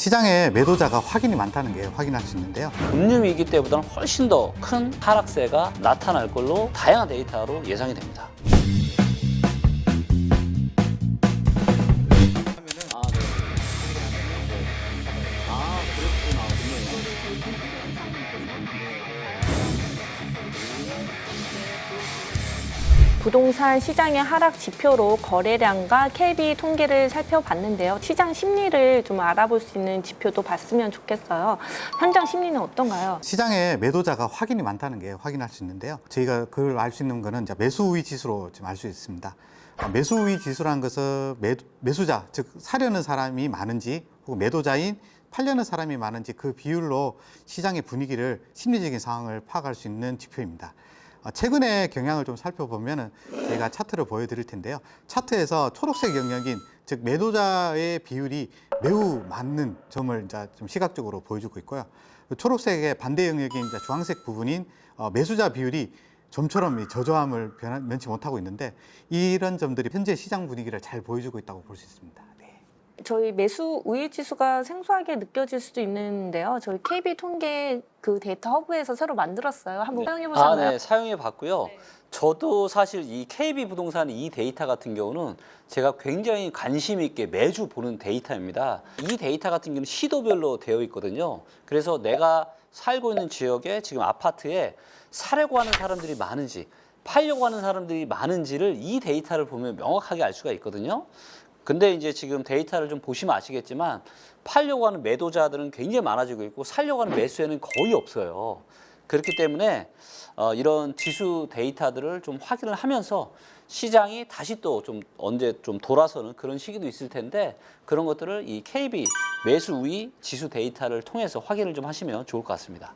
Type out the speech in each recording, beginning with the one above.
시장에 매도자가 확인이 많다는 게 확인할 수 있는데요. 금융위기 때보다는 훨씬 더 큰 하락세가 나타날 걸로 다양한 데이터로 예상이 됩니다. 부동산 시장의 하락 지표로 거래량과 KB 통계를 살펴봤는데요. 시장 심리를 좀 알아볼 수 있는 지표도 봤으면 좋겠어요. 현장 심리는 어떤가요? 시장에 매도자가 확인이 많다는 게 확인할 수 있는데요. 저희가 그걸 알 수 있는 거는 이제 매수 우위 지수로 지금 알 수 있습니다. 매수 우위 지수라는 것은 매수자, 즉 사려는 사람이 많은지 혹은 매도자인 팔려는 사람이 많은지 그 비율로 시장의 분위기를 심리적인 상황을 파악할 수 있는 지표입니다. 최근의 경향을 좀 살펴보면 제가 차트를 보여드릴 텐데요. 차트에서 초록색 영역인 즉 매도자의 비율이 매우 많은 점을 이제 좀 시각적으로 보여주고 있고요. 초록색의 반대 영역인 이제 주황색 부분인 매수자 비율이 좀처럼 저조함을 면치 못하고 있는데 이런 점들이 현재 시장 분위기를 잘 보여주고 있다고 볼 수 있습니다. 저희 매수 우위 지수가 생소하게 느껴질 수도 있는데요. 저희 KB 통계 그 데이터 허브에서 새로 만들었어요. 한번 사용해 보셨나요? 네, 사용해 봤고요. 저도 사실 이 KB 부동산 이 데이터 같은 경우는 제가 굉장히 관심 있게 매주 보는 데이터입니다. 이 데이터 같은 경우는 시도별로 되어 있거든요. 그래서 내가 살고 있는 지역에 지금 아파트에 사려고 하는 사람들이 많은지 팔려고 하는 사람들이 많은지를 이 데이터를 보면 명확하게 알 수가 있거든요. 근데 이제 지금 데이터를 좀 보시면 아시겠지만 팔려고 하는 매도자들은 굉장히 많아지고 있고 살려고 하는 매수에는 거의 없어요. 그렇기 때문에 이런 지수 데이터들을 좀 확인을 하면서 시장이 다시 또 좀 언제 좀 돌아서는 그런 시기도 있을 텐데 그런 것들을 이 KB 매수 우위 지수 데이터를 통해서 확인을 좀 하시면 좋을 것 같습니다.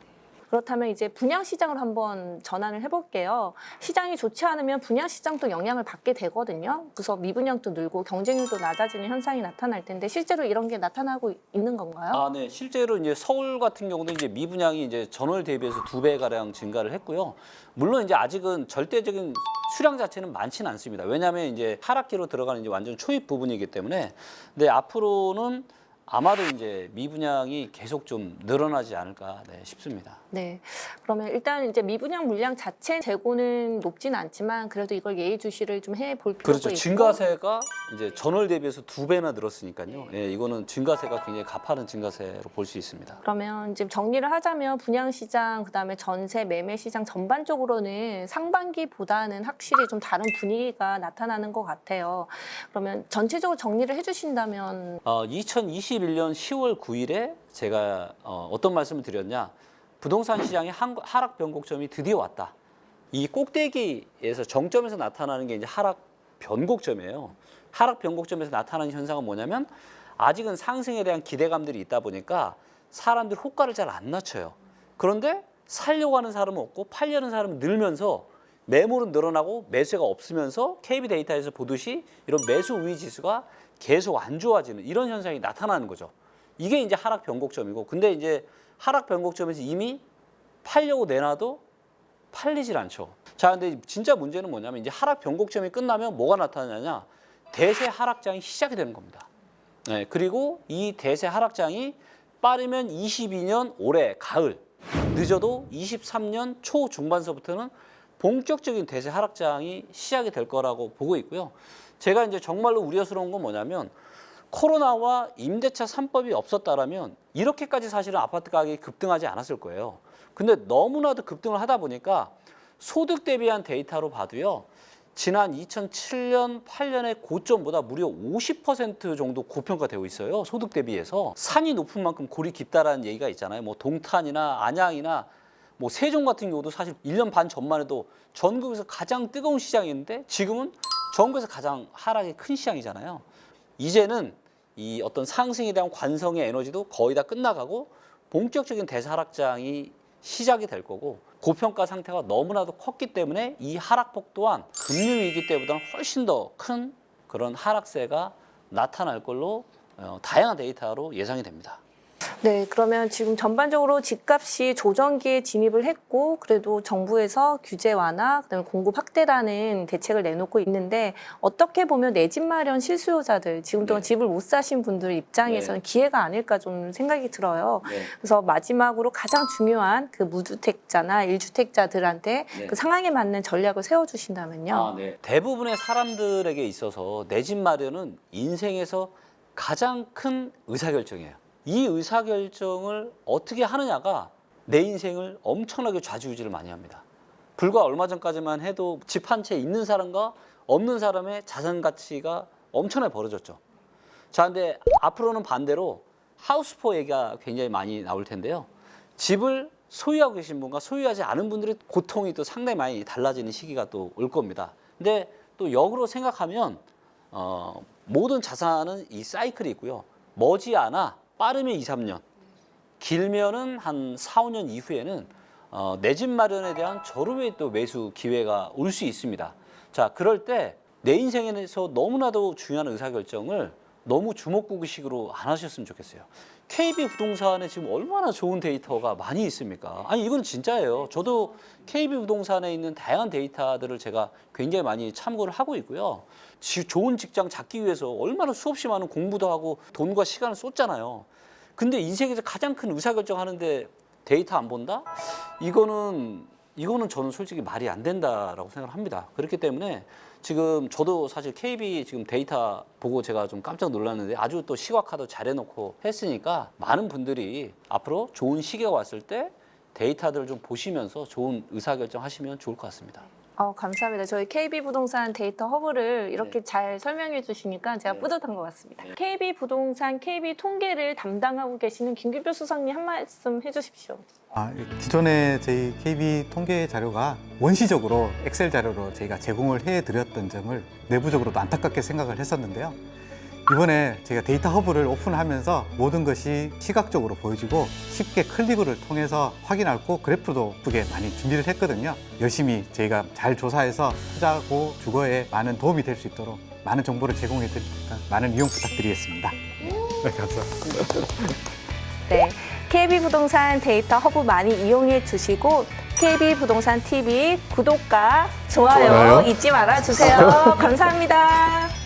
그렇다면 이제 분양 시장으로 한번 전환을 해볼게요. 시장이 좋지 않으면 분양 시장도 영향을 받게 되거든요. 그래서 미분양도 늘고 경쟁률도 낮아지는 현상이 나타날 텐데 실제로 이런 게 나타나고 있는 건가요? 네. 실제로 이제 서울 같은 경우도 이제 미분양이 이제 전월 대비해서 2배 가량 증가를 했고요. 물론 이제 아직은 절대적인 수량 자체는 많지는 않습니다. 왜냐하면 이제 하락기로 들어가는 이제 완전 초입 부분이기 때문에. 근데 앞으로는 아마도 이제 미분양이 계속 좀 늘어나지 않을까 싶습니다. 네. 그러면 일단 이제 미분양 물량 자체 재고는 높진 않지만 그래도 이걸 예의주시를 좀 해볼 필요가 그렇죠. 있고. 증가세가 이제 전월 대비해서 2배나 늘었으니까요. 예, 이거는 증가세가 굉장히 가파른 증가세로 볼 수 있습니다. 그러면 지금 정리를 하자면 분양 시장, 그다음에 전세 매매 시장 전반적으로는 상반기보다는 확실히 좀 다른 분위기가 나타나는 것 같아요. 그러면 전체적으로 정리를 해주신다면 2021년 10월 9일에 제가 어떤 말씀을 드렸냐. 부동산 시장의 하락 변곡점이 드디어 왔다. 이 꼭대기에서 정점에서 나타나는 게 이제 하락 변곡점이에요. 하락 변곡점에서 나타나는 현상은 뭐냐면 아직은 상승에 대한 기대감들이 있다 보니까 사람들이 호가를 잘 안 낮춰요. 그런데 살려고 하는 사람은 없고 팔려는 사람은 늘면서 매물은 늘어나고 매수가 없으면서 KB 데이터에서 보듯이 이런 매수 우위 지수가 계속 안 좋아지는 이런 현상이 나타나는 거죠. 이게 이제 하락 변곡점이고, 근데 이제 하락 변곡점에서 이미 팔려고 내놔도 팔리질 않죠. 자, 근데 진짜 문제는 뭐냐면 이제 하락 변곡점이 끝나면 뭐가 나타나냐? 대세 하락장이 시작이 되는 겁니다. 네, 그리고 이 대세 하락장이 빠르면 22년 올해 가을, 늦어도 23년 초 중반서부터는 본격적인 대세 하락장이 시작이 될 거라고 보고 있고요. 제가 이제 정말로 우려스러운 건 뭐냐면 코로나와 임대차 3법이 없었다라면 이렇게까지 사실은 아파트 가격이 급등하지 않았을 거예요. 근데 너무나도 급등을 하다 보니까 소득 대비한 데이터로 봐도요. 지난 2007년, 8년의 고점보다 무려 50% 정도 고평가되고 있어요. 소득 대비해서. 산이 높은 만큼 골이 깊다라는 얘기가 있잖아요. 뭐 동탄이나 안양이나 뭐 세종 같은 경우도 사실 1년 반 전만 해도 전국에서 가장 뜨거운 시장이었는데 지금은 전국에서 가장 하락이 큰 시장이잖아요. 이제는 이 어떤 상승에 대한 관성의 에너지도 거의 다 끝나가고 본격적인 대세 하락장이 시작이 될 거고 고평가 상태가 너무나도 컸기 때문에 이 하락폭 또한 금융위기 때보다는 훨씬 더 큰 그런 하락세가 나타날 걸로 다양한 데이터로 예상이 됩니다. 네, 그러면 지금 전반적으로 집값이 조정기에 진입을 했고, 그래도 정부에서 규제 완화, 그다음에 공급 확대라는 대책을 내놓고 있는데, 어떻게 보면 내 집 마련 실수요자들, 지금 동안 네. 집을 못 사신 분들 입장에서는 기회가 아닐까 좀 생각이 들어요. 네. 그래서 마지막으로 가장 중요한 그 무주택자나 일주택자들한테 네. 그 상황에 맞는 전략을 세워주신다면요. 대부분의 사람들에게 있어서 내 집 마련은 인생에서 가장 큰 의사결정이에요. 이 의사결정을 어떻게 하느냐가 내 인생을 엄청나게 좌지우지를 많이 합니다. 불과 얼마 전까지만 해도 집 한 채 있는 사람과 없는 사람의 자산 가치가 엄청나게 벌어졌죠. 자, 근데 앞으로는 반대로 하우스포 얘기가 굉장히 많이 나올 텐데요. 집을 소유하고 계신 분과 소유하지 않은 분들의 고통이 또 상당히 많이 달라지는 시기가 또 올 겁니다. 근데 또 역으로 생각하면 모든 자산은 이 사이클이 있고요. 머지않아 빠르면 2, 3년, 길면은 한 4, 5년 이후에는 내 집 마련에 대한 저렴의 또 매수 기회가 올 수 있습니다. 자, 그럴 때 내 인생에서 너무나도 중요한 의사결정을 너무 주먹구구식으로 안 하셨으면 좋겠어요. KB 부동산에 지금 얼마나 좋은 데이터가 많이 있습니까? 아니, 이건 진짜예요. 저도 KB 부동산에 있는 다양한 데이터들을 제가 굉장히 많이 참고를 하고 있고요. 좋은 직장 잡기 위해서 얼마나 수없이 많은 공부도 하고 돈과 시간을 쏟잖아요. 근데 인생에서 가장 큰 의사결정 하는데 데이터 안 본다? 이거는 저는 솔직히 말이 안 된다라고 생각을 합니다. 그렇기 때문에 지금 저도 사실 KB 지금 데이터 보고 제가 좀 깜짝 놀랐는데 아주 또 시각화도 잘 해놓고 했으니까 많은 분들이 앞으로 좋은 시기가 왔을 때 데이터들을 좀 보시면서 좋은 의사결정 하시면 좋을 것 같습니다. 감사합니다. 저희 KB부동산 데이터 허브를 이렇게 네. 잘 설명해 주시니까 제가 네. 뿌듯한 것 같습니다. 네. KB부동산, KB통계를 담당하고 계시는 김규표 수석님 한 말씀 해주십시오. 기존에 저희 KB 통계 자료가 원시적으로 엑셀 자료로 저희가 제공을 해드렸던 점을 내부적으로도 안타깝게 생각을 했었는데요. 이번에 제가 데이터 허브를 오픈하면서 모든 것이 시각적으로 보여지고 쉽게 클릭을 통해서 확인하고 그래프도 예쁘게 많이 준비를 했거든요. 열심히 저희가 잘 조사해서 투자고 주거에 많은 도움이 될 수 있도록 많은 정보를 제공해 드리니까 많은 이용 부탁드리겠습니다. 네, 감사합니다. 네, KB부동산 데이터 허브 많이 이용해 주시고 KB부동산 TV 구독과 좋아요 좋아요. 잊지 말아 주세요. 감사합니다.